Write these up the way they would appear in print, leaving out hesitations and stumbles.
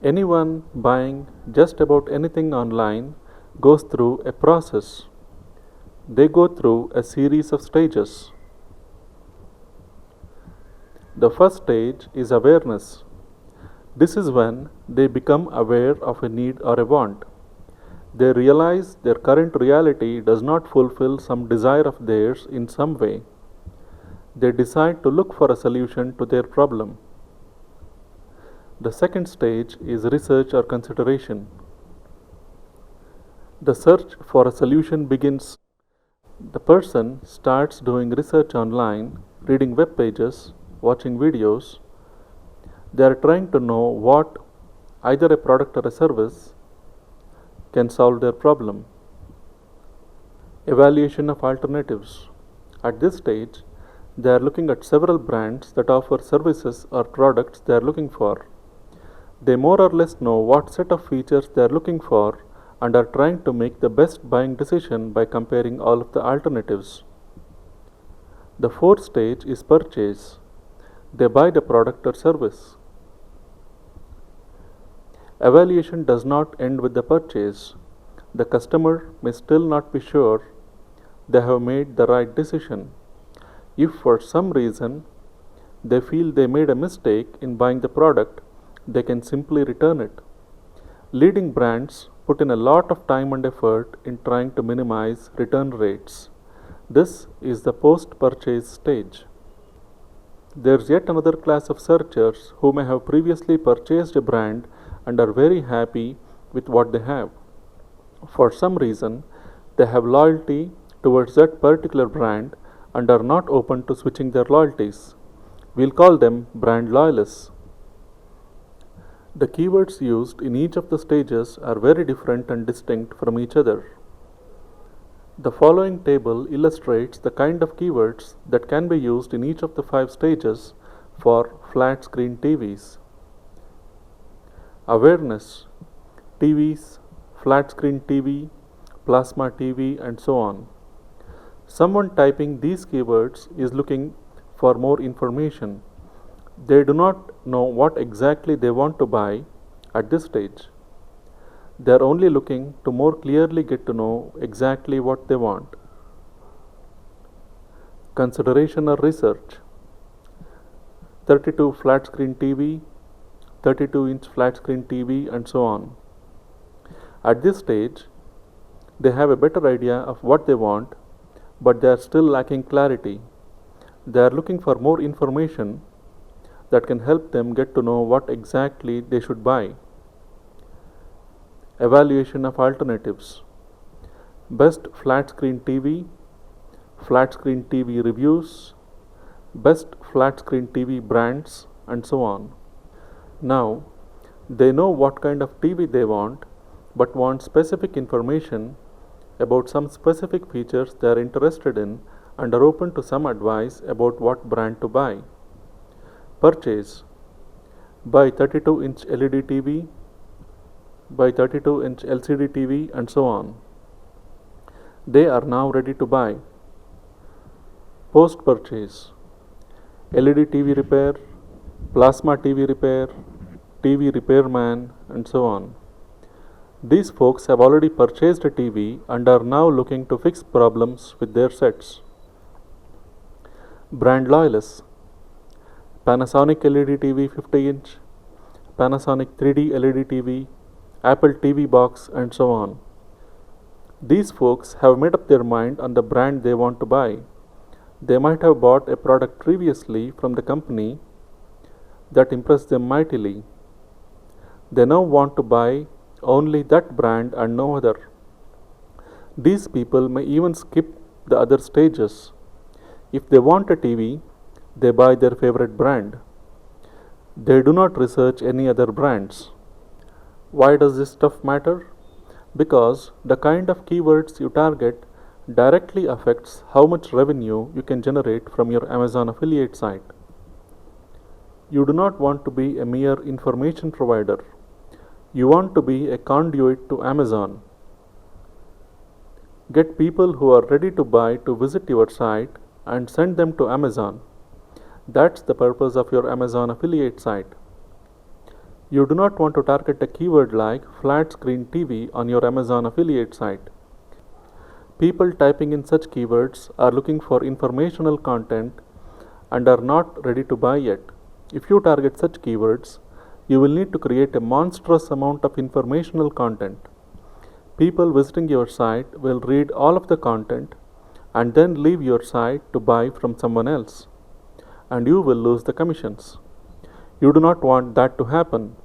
Anyone buying just about anything online goes through a process. They go through a series of stages. The first stage is awareness. This is when they become aware of a need or a want. They realize their current reality does not fulfill some desire of theirs in some way. They decide to look for a solution to their problem. The second stage is research or consideration. The search for a solution begins. The person starts doing research online, reading web pages, watching videos. They are trying to know what either a product or a service can solve their problem. Evaluation of alternatives. At this stage, they are looking at several brands that offer services or products they are looking for. They more or less know what set of features they are looking for and are trying to make the best buying decision by comparing all of the alternatives. The fourth stage is purchase. They buy the product or service. Evaluation does not end with the purchase. The customer may still not be sure they have made the right decision. If for some reason they feel they made a mistake in buying the product, they can simply return it. Leading brands put in a lot of time and effort in trying to minimize return rates. This is the post-purchase stage. There's yet another class of searchers who may have previously purchased a brand and are very happy with what they have. For some reason, they have loyalty towards that particular brand and are not open to switching their loyalties. We'll call them brand loyalists. The keywords used in each of the stages are very different and distinct from each other. The following table illustrates the kind of keywords that can be used in each of the 5 stages for flat screen TVs. Awareness, TVs, flat screen TV, plasma TV, and so on. Someone typing these keywords is looking for more information. They do not know what exactly they want to buy at this stage. They are only looking to more clearly get to know exactly what they want. Consideration or research. 32 flat screen TV, 32-inch flat screen TV, and so on. At this stage, they have a better idea of what they want, but they are still lacking clarity. They are looking for more information that can help them get to know what exactly they should buy. Evaluation of alternatives. Best flat screen TV, flat screen TV reviews, best flat screen TV brands, and so on. Now, they know what kind of TV they want, but want specific information about some specific features they are interested in and are open to some advice about what brand to buy. Purchase. Buy 32-inch LED TV, buy 32-inch LCD TV, and so on. They are now ready to buy. Post-purchase. LED TV repair, plasma TV repair, TV repairman, and so on. These folks have already purchased a TV and are now looking to fix problems with their sets. Brand loyalists. Panasonic LED TV 50-inch, Panasonic 3D LED TV, Apple TV box, and so on. These folks have made up their mind on the brand they want to buy. They might have bought a product previously from the company that impressed them mightily. They now want to buy only that brand and no other. These people may even skip the other stages. If they want a TV, they buy their favorite brand. They do not research any other brands. Why does this stuff matter? Because the kind of keywords you target directly affects how much revenue you can generate from your Amazon affiliate site. You do not want to be a mere information provider. You want to be a conduit to Amazon. Get people who are ready to buy to visit your site and send them to Amazon. That's the purpose of your Amazon affiliate site. You do not want to target a keyword like flat screen TV on your Amazon affiliate site. People typing in such keywords are looking for informational content and are not ready to buy yet. If you target such keywords, you will need to create a monstrous amount of informational content. People visiting your site will read all of the content and then leave your site to buy from someone else, and you will lose the commissions. You do not want that to happen.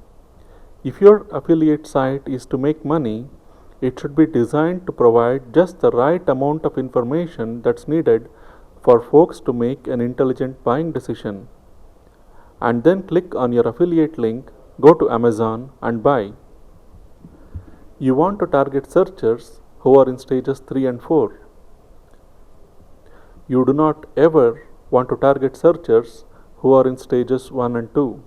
If your affiliate site is to make money, it should be designed to provide just the right amount of information that's needed for folks to make an intelligent buying decision. And then click on your affiliate link, go to Amazon, and buy. You want to target searchers who are in stages 3 and 4. You do not ever want to target searchers who are in stages 1 and 2.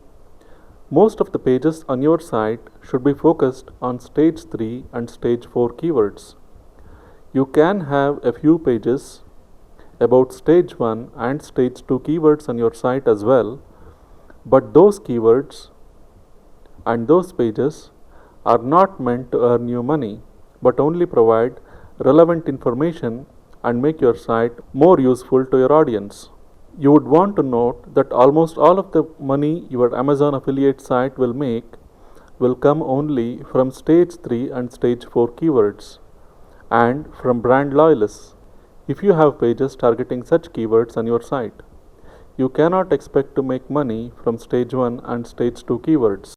Most of the pages on your site should be focused on stage 3 and stage 4 keywords. You can have a few pages about stage 1 and stage 2 keywords on your site as well, but those keywords and those pages are not meant to earn you money, but only provide relevant information and make your site more useful to your audience. You would want to note that almost all of the money your Amazon affiliate site will make will come only from stage 3 and stage 4 keywords and from brand loyalists. If you have pages targeting such keywords on your site, you cannot expect to make money from stage 1 and stage 2 keywords.